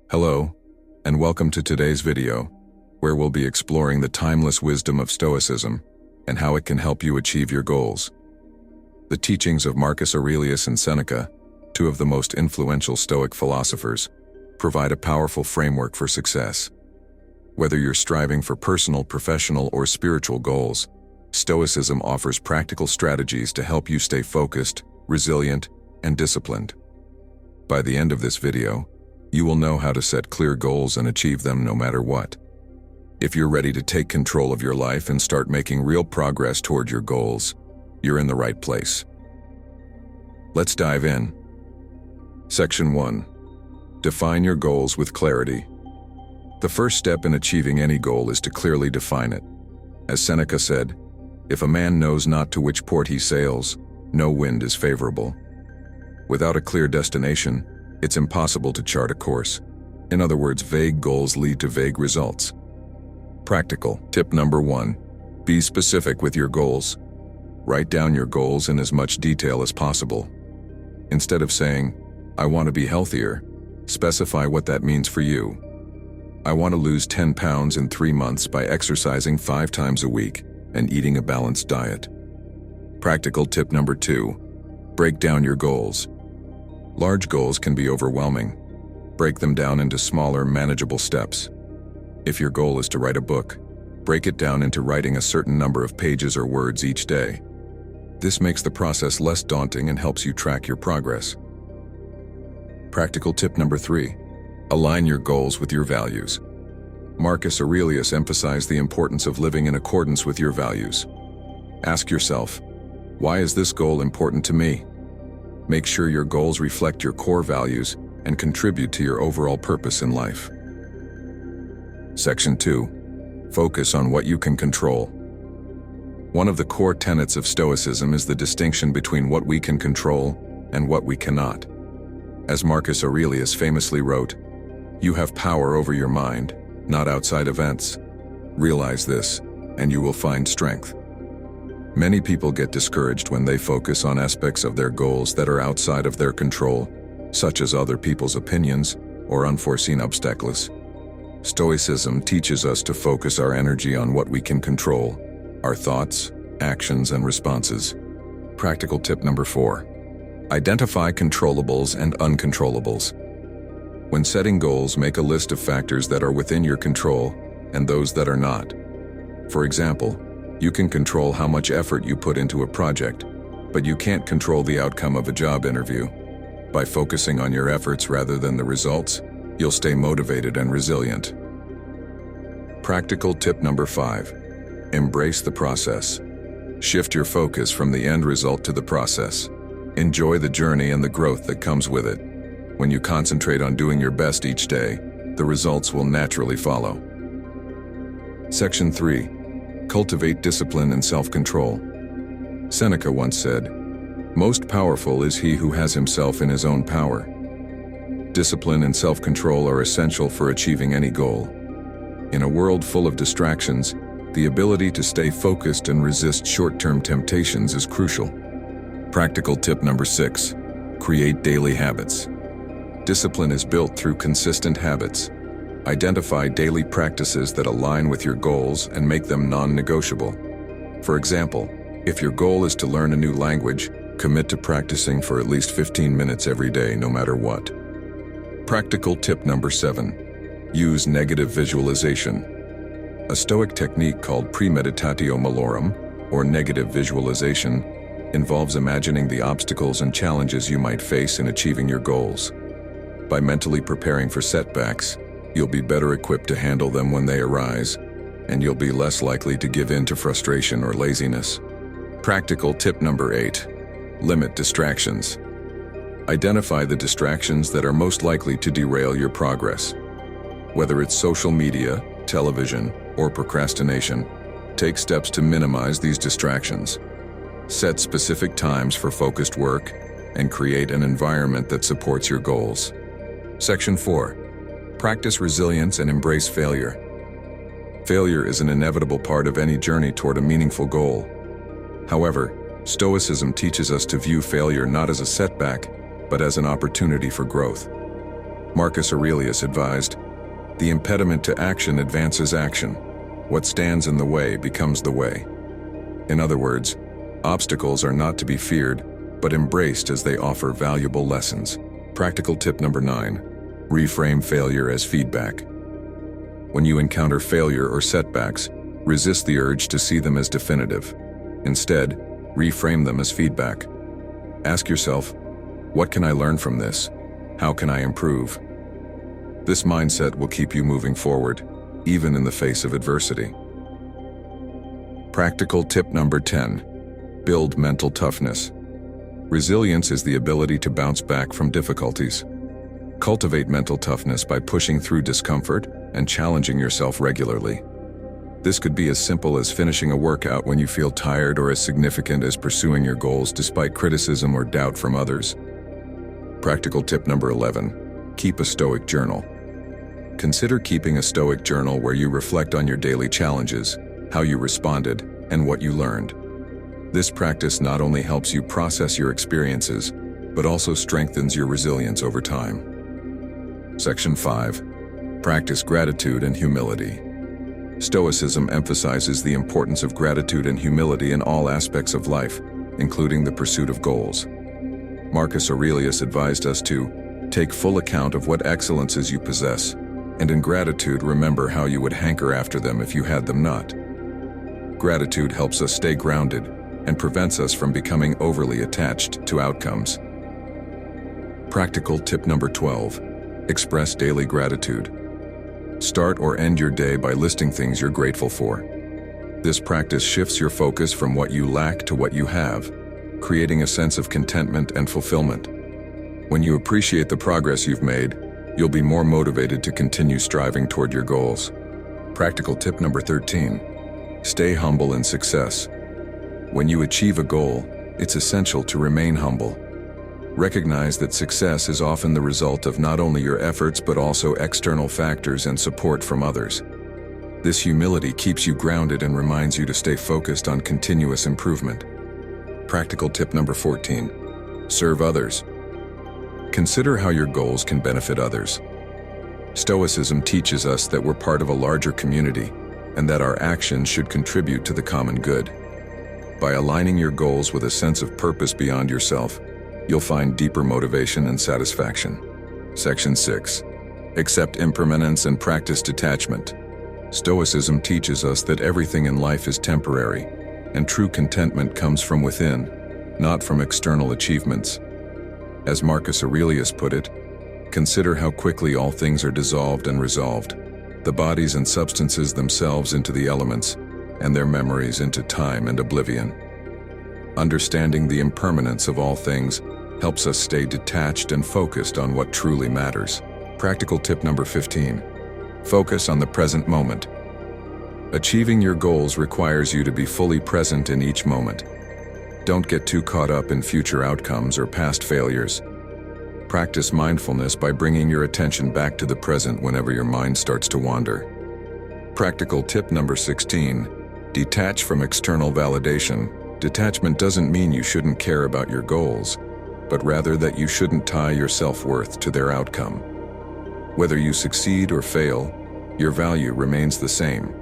Hello, and welcome to today's video, where we'll be exploring the timeless wisdom of Stoicism and how it can help you achieve your goals. The teachings of Marcus Aurelius and Seneca, two of the most influential Stoic philosophers, provide a powerful framework for success. Whether you're striving for personal, professional, or spiritual goals, Stoicism offers practical strategies to help you stay focused, resilient, and disciplined. By the end of this video, you will know how to set clear goals and achieve them no matter what. If you're ready to take control of your life and start making real progress toward your goals, you're in the right place. Let's dive in. Section 1. Define your goals with clarity. The first step in achieving any goal is to clearly define it. As Seneca said, "If a man knows not to which port he sails, no wind is favorable." Without a clear destination, it's impossible to chart a course. In other words, vague goals lead to vague results. Practical tip number 1. Be specific with your goals. Write down your goals in as much detail as possible. Instead of saying, "I want to be healthier," specify what that means for you. "I want to lose 10 pounds in 3 months by exercising 5 times a week and eating a balanced diet." Practical tip number 2. Break down your goals. Large goals can be overwhelming. Break them down into smaller, manageable steps. If your goal is to write a book, break it down into writing a certain number of pages or words each day. This makes the process less daunting and helps you track your progress. Practical tip number 3. Align your goals with your values. Marcus Aurelius emphasized the importance of living in accordance with your values. Ask yourself, why is this goal important to me? Make sure your goals reflect your core values and contribute to your overall purpose in life. Section 2. Focus on what you can control. One of the core tenets of Stoicism is the distinction between what we can control and what we cannot. As Marcus Aurelius famously wrote, "You have power over your mind, not outside events. Realize this, and you will find strength." Many people get discouraged when they focus on aspects of their goals that are outside of their control, such as other people's opinions or unforeseen obstacles. Stoicism teaches us to focus our energy on what we can control, our thoughts, actions, and responses. Practical tip number 4. Identify controllables and uncontrollables. When setting goals, make a list of factors that are within your control and those that are not. For example, you can control how much effort you put into a project, but you can't control the outcome of a job interview. By focusing on your efforts rather than the results, you'll stay motivated and resilient. Practical tip number 5. Embrace the process. Shift your focus from the end result to the process. Enjoy the journey and the growth that comes with it. When you concentrate on doing your best each day, the results will naturally follow. Section 3. Cultivate discipline and self-control. Seneca once said, "Most powerful is he who has himself in his own power." Discipline and self-control are essential for achieving any goal. In a world full of distractions, the ability to stay focused and resist short-term temptations is crucial. Practical tip number 6. Create daily habits. Discipline is built through consistent habits. Identify daily practices that align with your goals and make them non-negotiable. For example, if your goal is to learn a new language, commit to practicing for at least 15 minutes every day, no matter what. Practical tip number 7. Use negative visualization. A Stoic technique called premeditatio malorum, or negative visualization, involves imagining the obstacles and challenges you might face in achieving your goals. By mentally preparing for setbacks, you'll be better equipped to handle them when they arise, and you'll be less likely to give in to frustration or laziness. Practical tip number 8. Limit distractions. Identify the distractions that are most likely to derail your progress. Whether it's social media, television, or procrastination, take steps to minimize these distractions. Set specific times for focused work and create an environment that supports your goals. Section 4. Practice resilience and embrace failure. Failure is an inevitable part of any journey toward a meaningful goal. However, Stoicism teaches us to view failure not as a setback, but as an opportunity for growth. Marcus Aurelius advised, "The impediment to action advances action. What stands in the way becomes the way." In other words, obstacles are not to be feared, but embraced as they offer valuable lessons. Practical tip number 9. Reframe failure as feedback. When you encounter failure or setbacks, resist the urge to see them as definitive. Instead, reframe them as feedback. Ask yourself, what can I learn from this? How can I improve? This mindset will keep you moving forward, even in the face of adversity. Practical tip number 10. Build mental toughness. Resilience is the ability to bounce back from difficulties. Cultivate mental toughness by pushing through discomfort and challenging yourself regularly. This could be as simple as finishing a workout when you feel tired, or as significant as pursuing your goals despite criticism or doubt from others. Practical tip number 11. Keep a Stoic journal. Consider keeping a Stoic journal where you reflect on your daily challenges, how you responded, and what you learned. This practice not only helps you process your experiences, but also strengthens your resilience over time. Section 5. Practice gratitude and humility. Stoicism emphasizes the importance of gratitude and humility in all aspects of life, including the pursuit of goals. Marcus Aurelius advised us to take full account of what excellences you possess, and in gratitude remember how you would hanker after them if you had them not. Gratitude helps us stay grounded and prevents us from becoming overly attached to outcomes. Practical tip number 12. Express daily gratitude. Start or end your day by listing things you're grateful for. This practice shifts your focus from what you lack to what you have, creating a sense of contentment and fulfillment. When you appreciate the progress you've made, you'll be more motivated to continue striving toward your goals. Practical tip number 13. Stay humble in success. When you achieve a goal, it's essential to remain humble. Recognize that success is often the result of not only your efforts but also external factors and support from others. This humility keeps you grounded and reminds you to stay focused on continuous improvement. Practical tip number 14. Serve others. Consider how your goals can benefit others. Stoicism teaches us that we're part of a larger community and that our actions should contribute to the common good. By aligning your goals with a sense of purpose beyond yourself, you'll find deeper motivation and satisfaction. Section 6. Accept impermanence and practice detachment. Stoicism teaches us that everything in life is temporary, and true contentment comes from within, not from external achievements. As Marcus Aurelius put it, consider how quickly all things are dissolved and resolved, the bodies and substances themselves into the elements, and their memories into time and oblivion. Understanding the impermanence of all things helps us stay detached and focused on what truly matters. Practical tip number 15. Focus on the present moment. Achieving your goals requires you to be fully present in each moment. Don't get too caught up in future outcomes or past failures. Practice mindfulness by bringing your attention back to the present whenever your mind starts to wander. Practical tip number 16. Detach from external validation. Detachment doesn't mean you shouldn't care about your goals, but rather that you shouldn't tie your self-worth to their outcome. Whether you succeed or fail, your value remains the same.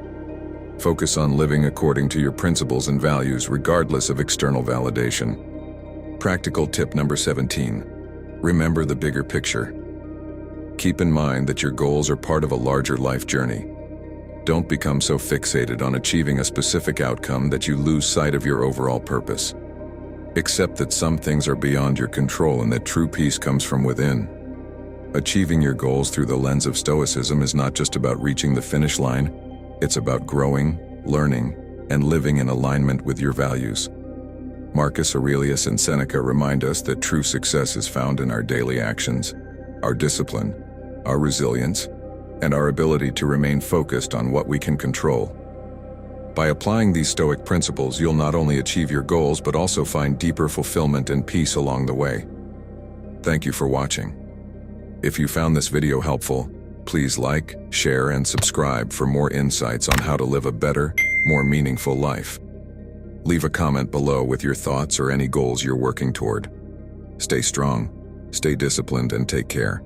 Focus on living according to your principles and values regardless of external validation. Practical tip number 17. Remember the bigger picture. Keep in mind that your goals are part of a larger life journey. Don't become so fixated on achieving a specific outcome that you lose sight of your overall purpose. Accept that some things are beyond your control and that true peace comes from within. Achieving your goals through the lens of Stoicism is not just about reaching the finish line, it's about growing, learning, and living in alignment with your values. Marcus Aurelius and Seneca remind us that true success is found in our daily actions, our discipline, our resilience, and our ability to remain focused on what we can control. By applying these Stoic principles, you'll not only achieve your goals but also find deeper fulfillment and peace along the way. Thank you for watching. If you found this video helpful, please like, share, and subscribe for more insights on how to live a better, more meaningful life. Leave a comment below with your thoughts or any goals you're working toward. Stay strong, stay disciplined, and take care.